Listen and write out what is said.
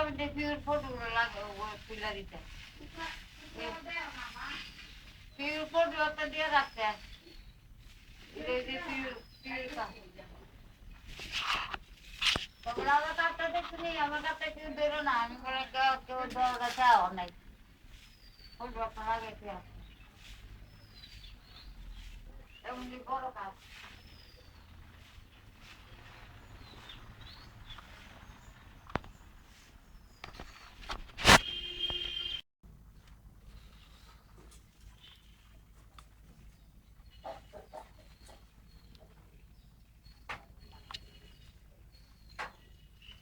আমি দেখি ওর ফটোগুলো লাগে ওই পিলারিতে পিউর ফটো একটা দিয়ে রাখতে তোমরা আমার কাপটা দেখছি আমার কাপটা কেউ বেরো না আমি বলে কেউ কেউ দেওয়ার কাছে নাই ফটো একটা লাগে এমনি বড় কাজ